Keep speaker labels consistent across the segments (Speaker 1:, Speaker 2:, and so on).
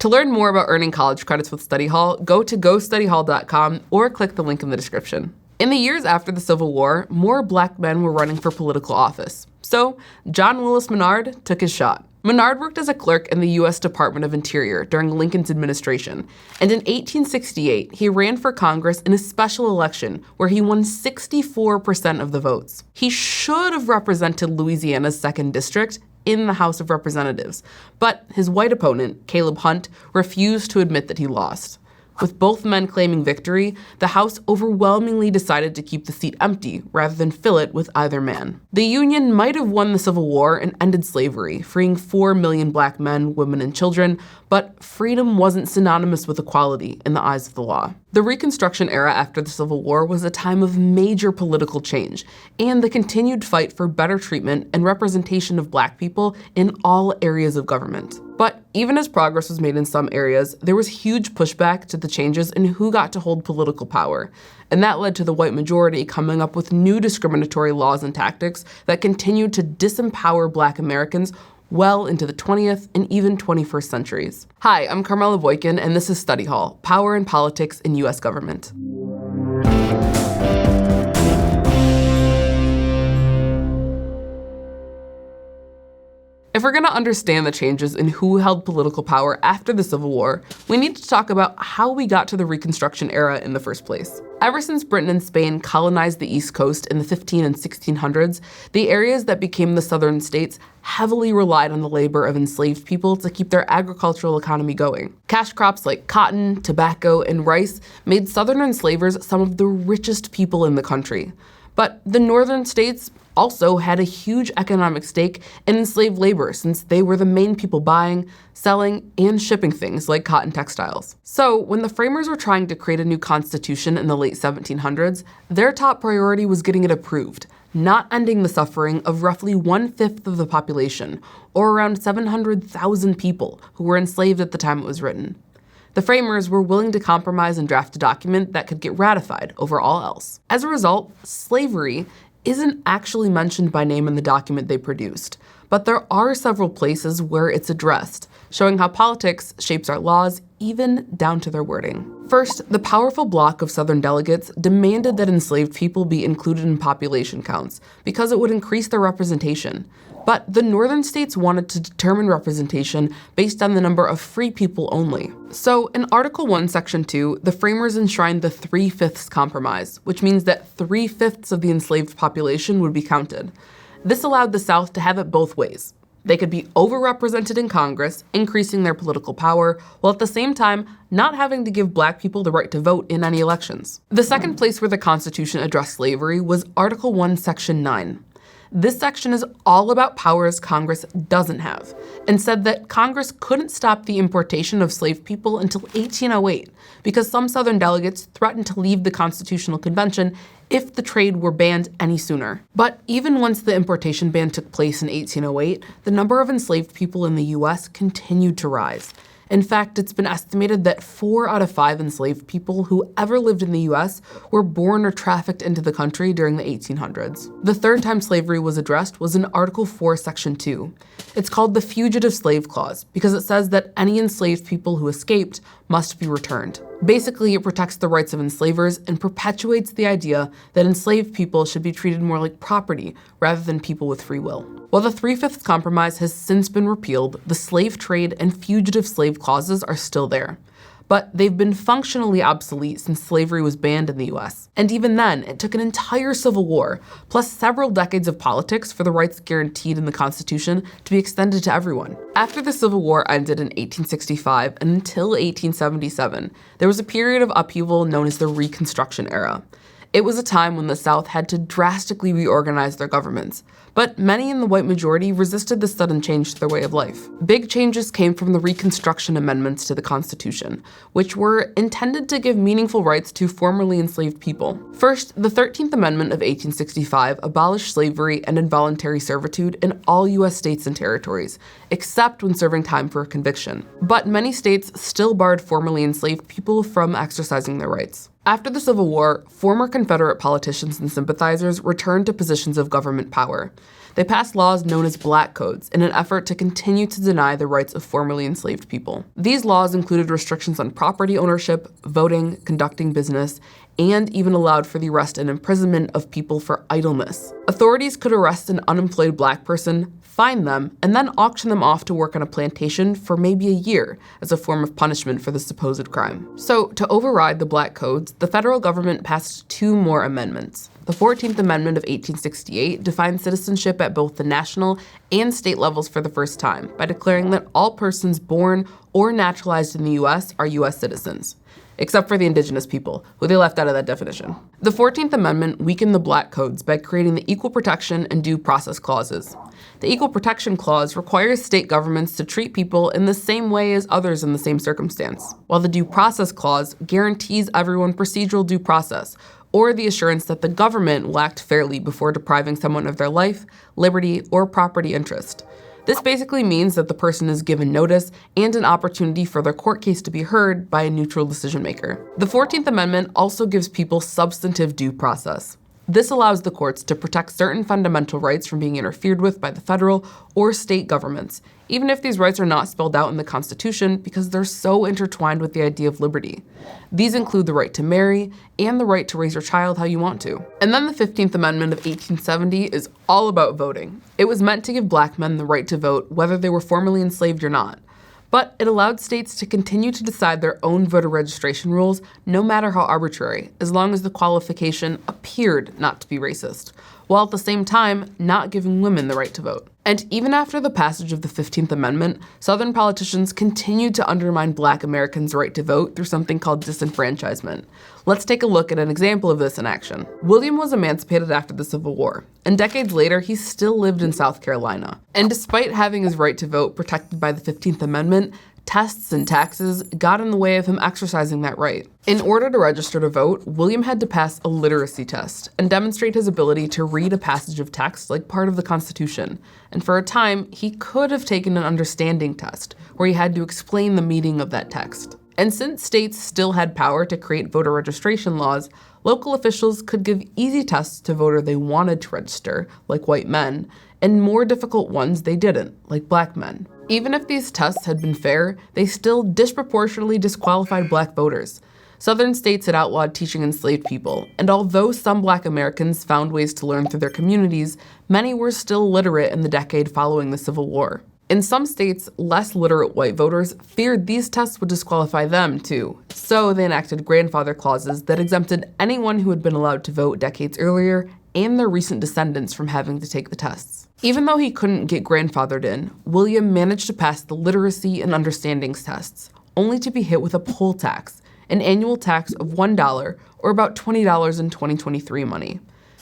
Speaker 1: To learn more about earning college credits with Study Hall, go to gostudyhall.com or click the link in the description. In the years after the Civil War, more black men were running for political office. So John Willis Menard took his shot. Menard worked as a clerk in the U.S. Department of Interior during Lincoln's administration, and in 1868, he ran for Congress in a special election where he won 64% of the votes. He should have represented Louisiana's 2nd District in the House of Representatives, but his white opponent, Caleb Hunt, refused to admit that he lost. With both men claiming victory, the House overwhelmingly decided to keep the seat empty rather than fill it with either man. The Union might have won the Civil War and ended slavery, freeing 4 million black men, women, and children, but freedom wasn't synonymous with equality in the eyes of the law. The Reconstruction Era after the Civil War was a time of major political change and the continued fight for better treatment and representation of black people in all areas of government. But even as progress was made in some areas, there was huge pushback to the changes in who got to hold political power. And that led to the white majority coming up with new discriminatory laws and tactics that continued to disempower black Americans well into the 20th and even 21st centuries. Hi, I'm Carmela Boykin, and this is Study Hall, Power and Politics in U.S. Government. If we're going to understand the changes in who held political power after the Civil War, we need to talk about how we got to the Reconstruction Era in the first place. Ever since Britain and Spain colonized the East Coast in the 1500s and 1600s, the areas that became the southern states heavily relied on the labor of enslaved people to keep their agricultural economy going. Cash crops like cotton, tobacco, and rice made southern enslavers some of the richest people in the country. But the northern states also had a huge economic stake in enslaved labor since they were the main people buying, selling, and shipping things like cotton textiles. So when the framers were trying to create a new constitution in the late 1700s, their top priority was getting it approved, not ending the suffering of roughly 1/5 of the population, or around 700,000 people who were enslaved at the time it was written. The framers were willing to compromise and draft a document that could get ratified over all else. As a result, slavery isn't actually mentioned by name in the document they produced, but there are several places where it's addressed, showing how politics shapes our laws even down to their wording. First, the powerful bloc of Southern delegates demanded that enslaved people be included in population counts because it would increase their representation. But the northern states wanted to determine representation based on the number of free people only. So in Article 1, Section 2, the framers enshrined the 3/5 compromise, which means that 3/5 of the enslaved population would be counted. This allowed the South to have it both ways. They could be overrepresented in Congress, increasing their political power, while at the same time not having to give black people the right to vote in any elections. The second place where the Constitution addressed slavery was Article 1, Section 9. This section is all about powers Congress doesn't have, and said that Congress couldn't stop the importation of slave people until 1808, because some Southern delegates threatened to leave the Constitutional Convention if the trade were banned any sooner. But even once the importation ban took place in 1808, the number of enslaved people in the U.S. continued to rise. In fact, it's been estimated that 4 out of 5 enslaved people who ever lived in the US were born or trafficked into the country during the 1800s. The third time slavery was addressed was in Article 4, Section 2. It's called the Fugitive Slave Clause because it says that any enslaved people who escaped must be returned. Basically, it protects the rights of enslavers and perpetuates the idea that enslaved people should be treated more like property rather than people with free will. While the 3/5 compromise has since been repealed, the slave trade and fugitive slave clauses are still there. But they've been functionally obsolete since slavery was banned in the US. And even then, it took an entire civil war, plus several decades of politics for the rights guaranteed in the Constitution to be extended to everyone. After the Civil War ended in 1865 and until 1877, there was a period of upheaval known as the Reconstruction Era. It was a time when the South had to drastically reorganize their governments, but many in the white majority resisted this sudden change to their way of life. Big changes came from the Reconstruction amendments to the Constitution, which were intended to give meaningful rights to formerly enslaved people. First, the 13th Amendment of 1865 abolished slavery and involuntary servitude in all U.S. states and territories, except when serving time for a conviction. But many states still barred formerly enslaved people from exercising their rights. After the Civil War, former Confederate politicians and sympathizers returned to positions of government power. They passed laws known as Black Codes in an effort to continue to deny the rights of formerly enslaved people. These laws included restrictions on property ownership, voting, conducting business, and even allowed for the arrest and imprisonment of people for idleness. Authorities could arrest an unemployed Black person, fine them, and then auction them off to work on a plantation for maybe a year as a form of punishment for the supposed crime. So, to override the Black Codes, the federal government passed 2 more amendments. The 14th Amendment of 1868 defined citizenship at both the national and state levels for the first time by declaring that all persons born or naturalized in the U.S. are U.S. citizens, except for the indigenous people, who they left out of that definition. The 14th Amendment weakened the Black Codes by creating the Equal Protection and Due Process Clauses. The Equal Protection Clause requires state governments to treat people in the same way as others in the same circumstance, while the Due Process Clause guarantees everyone procedural due process, or the assurance that the government will act fairly before depriving someone of their life, liberty, or property interest. This basically means that the person is given notice and an opportunity for their court case to be heard by a neutral decision maker. The 14th Amendment also gives people substantive due process. This allows the courts to protect certain fundamental rights from being interfered with by the federal or state governments, even if these rights are not spelled out in the Constitution because they're so intertwined with the idea of liberty. These include the right to marry and the right to raise your child how you want to. And then the 15th Amendment of 1870 is all about voting. It was meant to give Black men the right to vote whether they were formerly enslaved or not. But it allowed states to continue to decide their own voter registration rules, no matter how arbitrary, as long as the qualification appeared not to be racist, while at the same time not giving women the right to vote. And even after the passage of the 15th Amendment, Southern politicians continued to undermine Black Americans' right to vote through something called disenfranchisement. Let's take a look at an example of this in action. William was emancipated after the Civil War, and decades later, he still lived in South Carolina. And despite having his right to vote protected by the 15th Amendment, tests and taxes got in the way of him exercising that right. In order to register to vote, William had to pass a literacy test and demonstrate his ability to read a passage of text like part of the Constitution. And for a time, he could have taken an understanding test, where he had to explain the meaning of that text. And since states still had power to create voter registration laws, local officials could give easy tests to voters they wanted to register, like white men, and more difficult ones they didn't, like Black men. Even if these tests had been fair, they still disproportionately disqualified Black voters. Southern states had outlawed teaching enslaved people, and although some Black Americans found ways to learn through their communities, many were still illiterate in the decade following the Civil War. In some states, less literate white voters feared these tests would disqualify them too, so they enacted grandfather clauses that exempted anyone who had been allowed to vote decades earlier and their recent descendants from having to take the tests. Even though he couldn't get grandfathered in, William managed to pass the literacy and understandings tests, only to be hit with a poll tax, an annual tax of $1, or about $20 in 2023 money.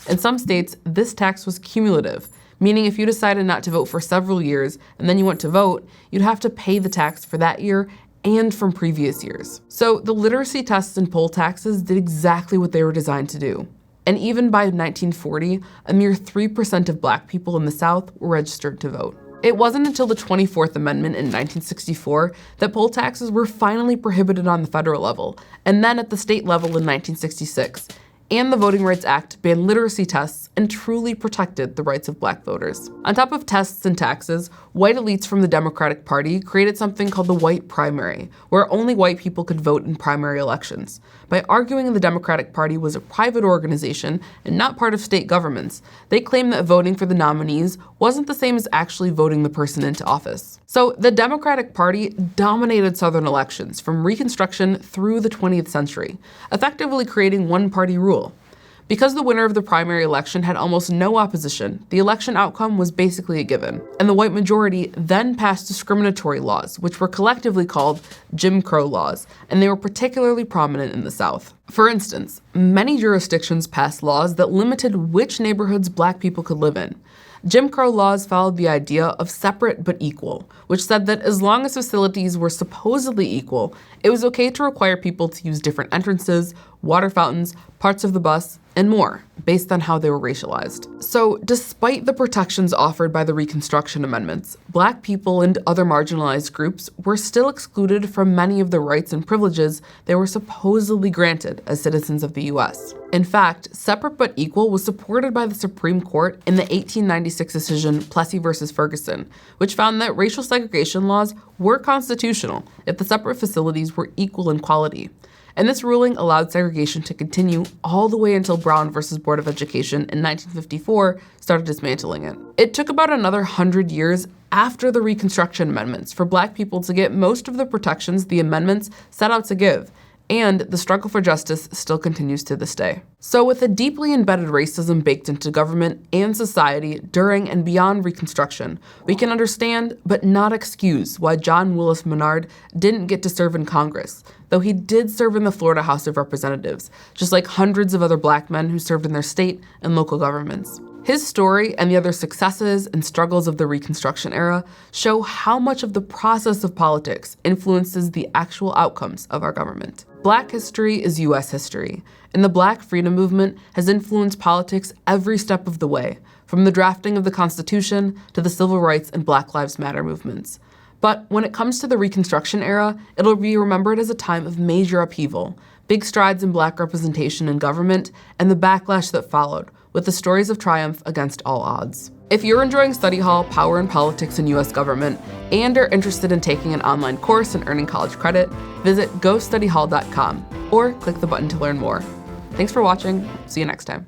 Speaker 1: In some states, this tax was cumulative, meaning if you decided not to vote for several years and then you went to vote, you'd have to pay the tax for that year and from previous years. So the literacy tests and poll taxes did exactly what they were designed to do. And even by 1940, a mere 3% of Black people in the South were registered to vote. It wasn't until the 24th Amendment in 1964 that poll taxes were finally prohibited on the federal level, and then at the state level in 1966. And the Voting Rights Act banned literacy tests and truly protected the rights of Black voters. On top of tests and taxes, white elites from the Democratic Party created something called the white primary, where only white people could vote in primary elections. By arguing the Democratic Party was a private organization and not part of state governments, they claimed that voting for the nominees wasn't the same as actually voting the person into office. So the Democratic Party dominated Southern elections from Reconstruction through the 20th century, effectively creating one-party rule. Because the winner of the primary election had almost no opposition, the election outcome was basically a given. And the white majority then passed discriminatory laws, which were collectively called Jim Crow laws, and they were particularly prominent in the South. For instance, many jurisdictions passed laws that limited which neighborhoods Black people could live in. Jim Crow laws followed the idea of separate but equal, which said that as long as facilities were supposedly equal, it was okay to require people to use different entrances water fountains, parts of the bus, and more, based on how they were racialized. So, despite the protections offered by the Reconstruction Amendments, Black people and other marginalized groups were still excluded from many of the rights and privileges they were supposedly granted as citizens of the US. In fact, separate but equal was supported by the Supreme Court in the 1896 decision Plessy versus Ferguson, which found that racial segregation laws were constitutional if the separate facilities were equal in quality. And this ruling allowed segregation to continue all the way until Brown versus Board of Education in 1954 started dismantling it. It took about another 100 years after the Reconstruction Amendments for Black people to get most of the protections the amendments set out to give, and the struggle for justice still continues to this day. So with a deeply embedded racism baked into government and society during and beyond Reconstruction, we can understand but not excuse why John Willis Menard didn't get to serve in Congress, though he did serve in the Florida House of Representatives, just like hundreds of other Black men who served in their state and local governments. His story and the other successes and struggles of the Reconstruction era show how much of the process of politics influences the actual outcomes of our government. Black history is US history, and the Black freedom movement has influenced politics every step of the way, from the drafting of the Constitution to the civil rights and Black Lives Matter movements. But when it comes to the Reconstruction era, it'll be remembered as a time of major upheaval, big strides in Black representation in government, and the backlash that followed, with the stories of triumph against all odds. If you're enjoying Study Hall, Power and Politics in US Government, and are interested in taking an online course and earning college credit, visit gostudyhall.com or click the button to learn more. Thanks for watching. See you next time.